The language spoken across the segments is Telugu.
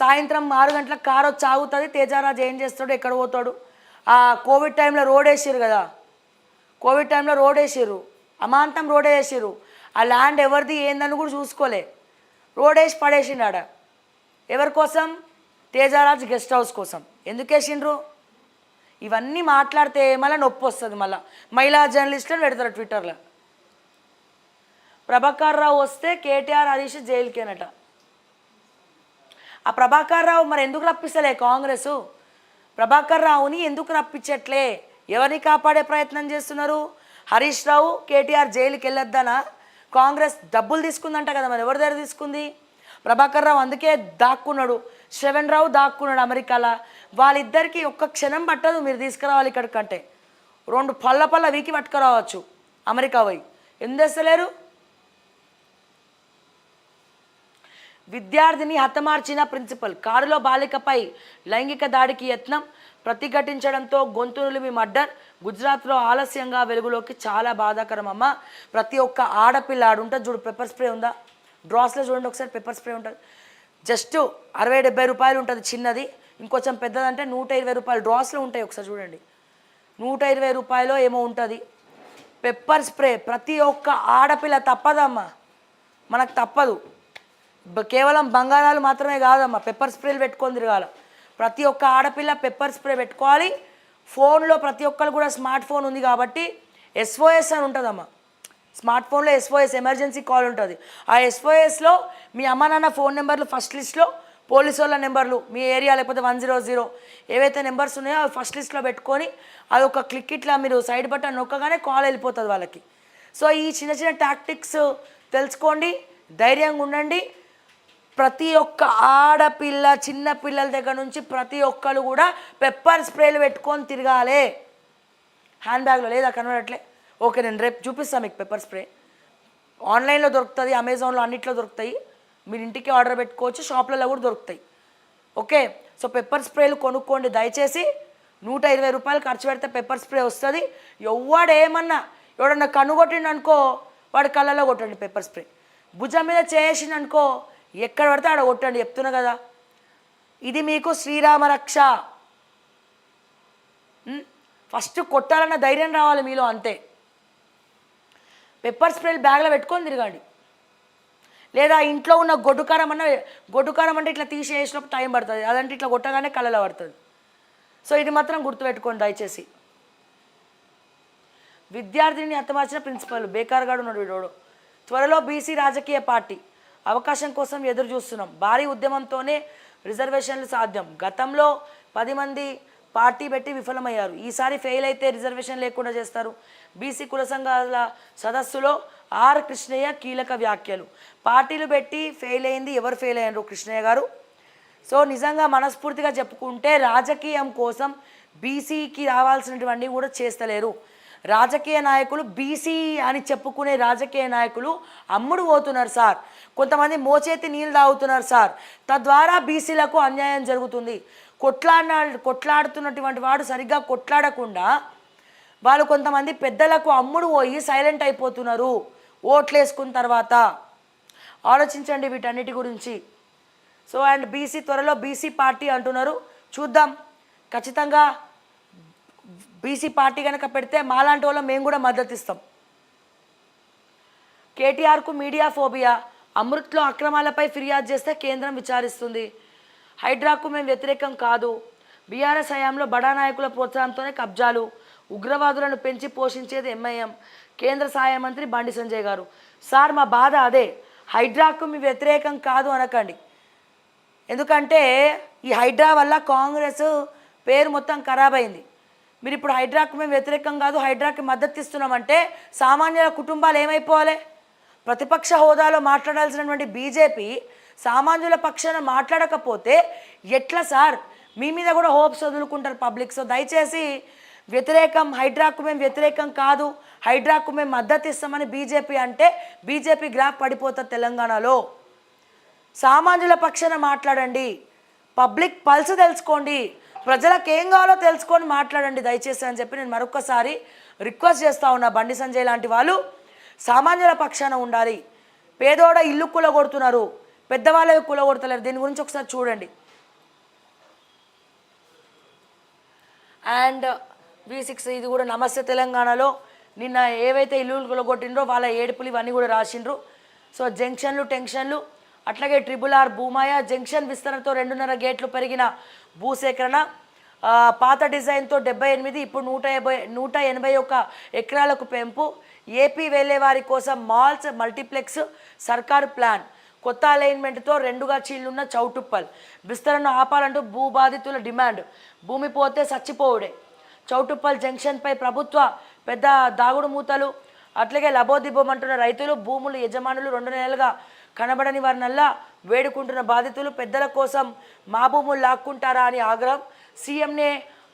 సాయంత్రం 6 గంటలకు కారు వచ్చి ఆగుతుంది. తేజారాజు ఏం చేస్తాడు, ఎక్కడ పోతాడు? కోవిడ్ టైంలో రోడ్ వేసిర్రు కదా, కోవిడ్ టైంలో రోడ్ వేసిర్రు, అమాంతం రోడ్ వేసిర్రు. ఆ ల్యాండ్ ఎవరిది ఏందని కూడా చూసుకోలే, రోడ్ వేసి పడేసిండు ఆడ. ఎవరి కోసం? తేజారాజు గెస్ట్ హౌస్ కోసం. ఎందుకు వేసిండ్రు? ఇవన్నీ మాట్లాడితే మళ్ళీ నొప్పి వస్తుంది. మళ్ళీ మహిళా జర్నలిస్టులను పెడతారు ట్విట్టర్లో. ప్రభాకర్ రావు వస్తే కేటీఆర్ హరీష్ జైలుకేనట. ఆ ప్రభాకర్ రావు మరి ఎందుకు రప్పిస్తలే కాంగ్రెస్? ప్రభాకర్ రావుని ఎందుకు రప్పించట్లే? ఎవరిని కాపాడే ప్రయత్నం చేస్తున్నారు? హరీష్ రావు కేటీఆర్ జైలుకి వెళ్ళొద్దనా? కాంగ్రెస్ డబ్బులు తీసుకుందంట కదా, మరి ఎవరి దగ్గర తీసుకుంది? ప్రభాకర్ రావు అందుకే దాక్కున్నాడు, శ్రవణ్ రావు దాక్కున్నాడు అమెరికాలో. వాళ్ళిద్దరికీ ఒక్క క్షణం పట్టదు మీరు తీసుకురావాలి ఇక్కడికంటే. 2 పళ్ళ వీకి పట్టుకురావచ్చు అమెరికా పోయి. ఎందుకు తెస్తలేరు? విద్యార్థిని హతమార్చిన ప్రిన్సిపల్, కారులో బాలికపై లైంగిక దాడికి యత్నం, ప్రతిఘటించడంతో గొంతు నులిమి మర్డర్. గుజరాత్లో ఆలస్యంగా వెలుగులోకి. చాలా బాధాకరం అమ్మ. ప్రతి ఒక్క ఆడపిల్ల ఆడుంటుంది చూడు, పెప్పర్ స్ప్రే ఉందా డ్రాస్లో చూడండి ఒకసారి, పెప్పర్ స్ప్రే ఉంటుంది. జస్ట్ 60-70 రూపాయలు ఉంటుంది చిన్నది, ఇంకొంచెం పెద్దదంటే 120 రూపాయలు డ్రాస్లో ఉంటాయి. ఒకసారి చూడండి, 120 రూపాయలు ఏమో ఉంటుంది పెప్పర్ స్ప్రే. ప్రతి ఒక్క ఆడపిల్ల తప్పదమ్మా, మనకు తప్పదు. కేవలం బంగారాలు మాత్రమే కాదమ్మా, పెప్పర్ స్ప్రేలు పెట్టుకొని తిరగాల. ప్రతి ఒక్క ఆడపిల్ల పెప్పర్ స్ప్రే పెట్టుకోవాలి. ఫోన్లో ప్రతి ఒక్కరు కూడా స్మార్ట్ ఫోన్ ఉంది కాబట్టి SOS అని ఉంటుందమ్మా. స్మార్ట్ ఫోన్లో SOS ఎమర్జెన్సీ కాల్ ఉంటుంది. ఆ SOSలో మీ అమ్మ నాన్న ఫోన్ నెంబర్లు ఫస్ట్ లిస్ట్లో, పోలీసు వాళ్ళ నెంబర్లు, మీ ఏరియా లేకపోతే 100 ఏవైతే నెంబర్స్ ఉన్నాయో అవి ఫస్ట్ లిస్ట్లో పెట్టుకొని అది ఒక క్లిక్ ఇట్లా మీరు సైడ్ బటన్ నొక్కగానే కాల్ వెళ్ళిపోతుంది వాళ్ళకి. సో ఈ చిన్న చిన్న టాక్టిక్స్ తెలుసుకోండి, ధైర్యంగా ఉండండి. ప్రతి ఒక్క ఆడపిల్ల చిన్న పిల్లల దగ్గర నుంచి ప్రతి ఒక్కరు కూడా పెప్పర్ స్ప్రేలు పెట్టుకొని తిరగాలి. హ్యాండ్ బ్యాగ్లో లేదా కనబడట్లే? ఓకే, నేను రేపు చూపిస్తాను మీకు పెప్పర్ స్ప్రే. ఆన్లైన్లో దొరుకుతుంది, అమెజాన్లో అన్నిట్లో దొరుకుతాయి. మీరు ఇంటికి ఆర్డర్ పెట్టుకోవచ్చు, షాప్లలో కూడా దొరుకుతాయి. ఓకే, సో పెప్పర్ స్ప్రేలు కొనుక్కోండి దయచేసి. 120 రూపాయలు ఖర్చు పెడితే పెప్పర్ స్ప్రే వస్తుంది. ఎవడన్నా కన్ను కొట్టిండు అనుకో, వాడి కళ్ళలో కొట్టండి పెప్పర్ స్ప్రే. భుజం మీద చేసిండు అనుకో, ఎక్కడ పడితే ఆడ కొట్టండి. చెప్తున్నా కదా, ఇది మీకు శ్రీరామ రక్ష. ఫస్ట్ కొట్టాలన్న ధైర్యం రావాలి మీలో, అంతే. పెప్పర్ స్ప్రేలు బ్యాగ్లో పెట్టుకొని తిరగండి. లేదా ఇంట్లో ఉన్న గొడ్డుకారం అంటే ఇట్లా తీసేసినప్పుడు టైం పడుతుంది, అదంటే ఇట్లా కొట్టగానే కళ్ళలో పడుతుంది. సో ఇది మాత్రం గుర్తుపెట్టుకోండి దయచేసి. విద్యార్థిని హతమార్చిన ప్రిన్సిపల్, బేకార్గాడు ఉన్నాడు వీడోడు. త్వరలో బీసీ రాజకీయ పార్టీ అవకాశం కోసం ఎదురు చూస్తున్నాం. భారీ ఉద్యమంతోనే రిజర్వేషన్లు సాధ్యం. గతంలో 10 మంది పార్టీ పెట్టి విఫలమయ్యారు. ఈసారి ఫెయిల్ అయితే రిజర్వేషన్ లేకుండా చేస్తారు. బీసీ కుల సంఘాల సదస్సులో ఆర్ కృష్ణయ్య కీలక వ్యాఖ్యలు. పార్టీలు పెట్టి ఫెయిల్ అయింది, ఎవరు ఫెయిల్ అయ్యారు? కృష్ణయ్య గారు. సో నిజంగా మనస్ఫూర్తిగా చెప్పుకుంటే రాజకీయం కోసం బీసీకి రావాల్సినటువంటి కూడా చేస్తలేరు. రాజకీయ నాయకులు బీసీ అని చెప్పుకునే రాజకీయ నాయకులు అమ్ముడు పోతున్నారు సార్. కొంతమంది మోచేతి నీళ్ళు తాగుతున్నారు సార్. తద్వారా బీసీలకు అన్యాయం జరుగుతుంది. కొట్లాడుతున్నటువంటి వాడు సరిగ్గా కొట్లాడకుండా వాళ్ళు కొంతమంది పెద్దలకు అమ్ముడు పోయి సైలెంట్ అయిపోతున్నారు ఓట్లు వేసుకున్న తర్వాత. ఆలోచించండి వీటన్నిటి గురించి. సో అండ్ బీసీ త్వరలో బీసీ పార్టీ అంటున్నారు, చూద్దాం. ఖచ్చితంగా బీసీ పార్టీ కనుక పెడితే మాలాంటి వాళ్ళం మేము కూడా మద్దతు ఇస్తాం. కేటీఆర్కు మీడియా ఫోబియా, అమృత్లో అక్రమాలపై ఫిర్యాదు చేస్తే కేంద్రం విచారిస్తుంది. హైడ్రాకు మేము వ్యతిరేకం కాదు. బీఆర్ఎస్ హయాంలో బడా నాయకుల ప్రోత్సాహంతోనే కబ్జాలు, ఉగ్రవాదులను పెంచి పోషించేది ఎంఐఎం. కేంద్ర సహాయ మంత్రి బండి సంజయ్ గారు. సార్ మా బాధ అదే, హైడ్రాకు మీ వ్యతిరేకం కాదు అనకండి. ఎందుకంటే ఈ హైడ్రా వల్ల కాంగ్రెస్ పేరు మొత్తం ఖరాబ్ అయింది. మీరు ఇప్పుడు హైడ్రాకు మేము వ్యతిరేకం కాదు, హైడ్రాకి మద్దతు ఇస్తున్నామంటే సామాన్యుల కుటుంబాలు ఏమైపోవాలి? ప్రతిపక్ష హోదాలో మాట్లాడాల్సినటువంటి బీజేపీ సామాన్యుల పక్షాన మాట్లాడకపోతే ఎట్లా సార్? మీ మీద కూడా హోప్స్ వదులుకుంటారు పబ్లిక్. సో దయచేసి వ్యతిరేకం, హైడ్రాకు మేము వ్యతిరేకం కాదు, హైడ్రాకు మేము మద్దతు ఇస్తామని బీజేపీ అంటే బీజేపీ గ్రాఫ్ పడిపోతుంది తెలంగాణలో. సామాన్యుల పక్షాన మాట్లాడండి, పబ్లిక్ పల్స్ తెలుసుకోండి, ప్రజలకు ఏం కావాలో తెలుసుకొని మాట్లాడండి దయచేసి అని చెప్పి నేను మరొకసారి రిక్వెస్ట్ చేస్తూ ఉన్నా. బండి సంజయ్ లాంటి వాళ్ళు సామాన్యుల పక్షాన ఉండాలి. పేదోడ ఇల్లు కూలగొడుతున్నారు, పెద్దవాళ్ళవి కూలగొడతలేరు. దీని గురించి ఒకసారి చూడండి. అండ్ V6 ఇది కూడా నమస్తే తెలంగాణలో నిన్న ఏవైతే ఇల్లు కొట్టిండ్రో వాళ్ళ ఏడుపులు ఇవన్నీ కూడా రాసిండ్రు. సో జంక్షన్లు టెన్షన్లు అట్లాగే RRR భూమాయ జంక్షన్ విస్తరణతో 2.5 గేట్లు పెరిగిన భూసేకరణ పాత డిజైన్తో 78 ఇప్పుడు 181 ఎకరాలకు పెంపు ఏపీ వెళ్ళే వారి కోసం మాల్స్ మల్టీప్లెక్స్ సర్కారు ప్లాన్ కొత్త అలైన్మెంట్తో 2గా చీలున్న చౌటుప్పల్ విస్తరణ ఆపాలంటూ భూబాధితుల డిమాండ్ భూమి పోతే చచ్చిపోవుడే చౌటుప్పల్ జంక్షన్పై ప్రభుత్వ పెద్ద దాగుడు మూతలు అట్లాగే లబోదిబ్బోమంటున్న రైతులు భూములు యజమానులు 2 నెలలుగా కనబడని వారినల్లా వేడుకుంటున్న బాధితులు పెద్దల కోసం మా భూములు లాక్కుంటారా అని ఆగ్రహం సీఎంనే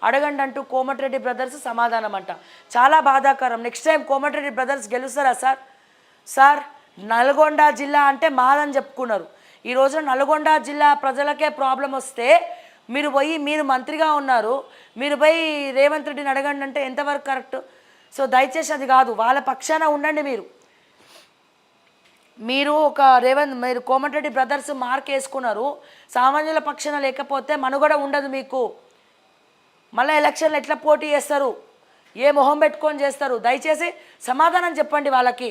అడగండి అంటూ కోమటిరెడ్డి బ్రదర్స్ సమాధానం అంట. చాలా బాధాకరం. నెక్స్ట్ టైం కోమటిరెడ్డి బ్రదర్స్ గెలుస్తారా సార్? నల్గొండ జిల్లా అంటే మాదని చెప్పుకున్నారు. ఈ రోజున నల్గొండ జిల్లా ప్రజలకే ప్రాబ్లం వస్తే మీరు మంత్రిగా ఉన్నారు, మీరు పోయి రేవంత్ రెడ్డిని అడగండి అంటే ఎంతవరకు కరెక్ట్? సో దయచేసి అది కాదు, వాళ్ళ పక్షాన ఉండండి. మీరు కోమటిరెడ్డి బ్రదర్స్ మార్క్ వేసుకున్నారు, సామాన్యుల పక్షాన లేకపోతే మనుగడ ఉండదు మీకు. మళ్ళీ ఎలక్షన్లు ఎట్లా పోటీ చేస్తారు? ఏ మొహం పెట్టుకొని చేస్తారు? దయచేసి సమాధానం చెప్పండి వాళ్ళకి.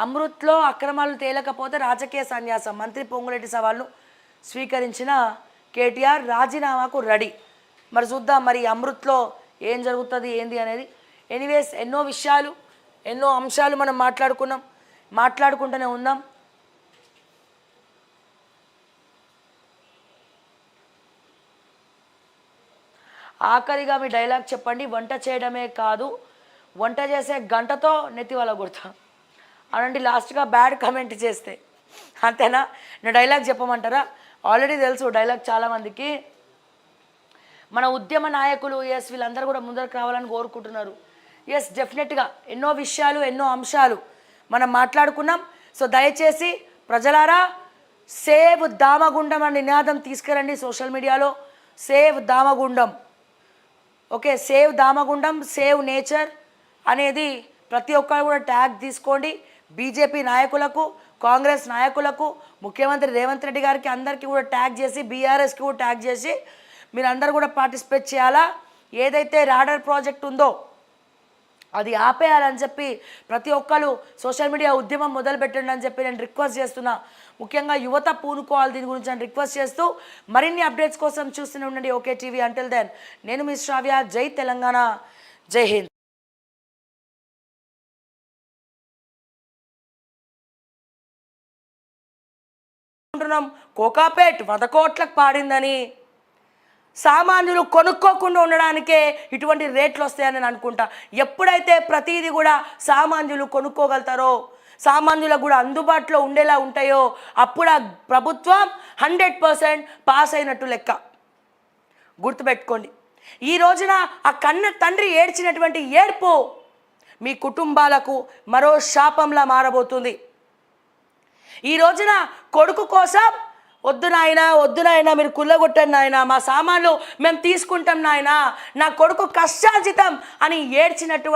అమృత్లో అక్రమాలు తేలకపోతే రాజకీయ సన్యాసం మంత్రి పొంగులేటి సవాల్ను స్వీకరించిన కేటీఆర్ రాజీనామాకు రెడీ. మరి చూద్దాం మరి అమృత్లో ఏం జరుగుతుంది ఏంది అనేది. ఎనీవేస్ ఎన్నో విషయాలు ఎన్నో అంశాలు మనం మాట్లాడుకుంటూనే ఉందాం. ఆఖరిగా మీ డైలాగ్ చెప్పండి. వంట చేయడమే కాదు వంట చేసే గంటతో నెత్తి వాళ్ళ కొడతా అనండి లాస్ట్గా బ్యాడ్ కమెంట్ చేస్తే. అంతేనా? నా డైలాగ్ చెప్పమంటారా? ఆల్రెడీ తెలుసు డైలాగ్ చాలామందికి. మన ఉద్యమ నాయకులు వీళ్ళందరూ కూడా ముందరకు రావాలని కోరుకుంటున్నారు. డెఫినెట్గా ఎన్నో విషయాలు ఎన్నో అంశాలు మనం మాట్లాడుకున్నాం. సో దయచేసి ప్రజలారా సేవ్ దామగుండం అనే నినాదం తీసుకురండి సోషల్ మీడియాలో. Save Damagundam, okay, save Damagundam, save nature అనేది ప్రతి ఒక్కరు కూడా ట్యాగ్ తీసుకోండి. బీజేపీ నాయకులకు, కాంగ్రెస్ నాయకులకు, ముఖ్యమంత్రి రేవంత్ రెడ్డి గారికి అందరికీ కూడా ట్యాగ్ చేసి, బీఆర్ఎస్కి కూడా ట్యాగ్ చేసి మీరందరూ కూడా పార్టిసిపేట్ చేయాలా. ఏదైతే రాడర్ ప్రాజెక్ట్ ఉందో అది ఆపేయాలని చెప్పి ప్రతి ఒక్కరు సోషల్ మీడియా ఉద్యమం మొదలు పెట్టండి అని చెప్పి నేను రిక్వెస్ట్ చేస్తున్నా. ముఖ్యంగా యువత పూనుకోవాలి దీని గురించి అని రిక్వెస్ట్ చేస్తూ మరిన్ని అప్డేట్స్ కోసం చూస్తూనే ఉండండి ఓకే టీవీ. అంటిల్ దెన్ నేను మీ శ్రావ్య. జై తెలంగాణ, జై హింద్. కోకాపేట్ 100 కోట్లకు పాడిందని సామాన్యులు కొనుక్కోకుండా ఉండడానికే ఇటువంటి రేట్లు వస్తాయని నేను అనుకుంటా. ఎప్పుడైతే ప్రతిదీ కూడా సామాన్యులు కొనుక్కోగలుగుతారో, సామాన్యులకు కూడా అందుబాటులో ఉండేలా ఉంటాయో అప్పుడు ఆ ప్రభుత్వం 100% పాస్ అయినట్టు లెక్క. గుర్తుపెట్టుకోండి. ఈ రోజున ఆ కన్న తండ్రి ఏడ్చినటువంటి ఏడ్పు మీ కుటుంబాలకు మరో శాపంలా మారబోతుంది. ఈ రోజున కొడుకు కోసం వద్దు నాయనా మీరు కుల్లగొట్టండి నాయనా, మా సామాన్లు మేము తీసుకుంటాం నాయనా, నా కొడుకు కష్టార్జితం అని ఏడ్చినట్టు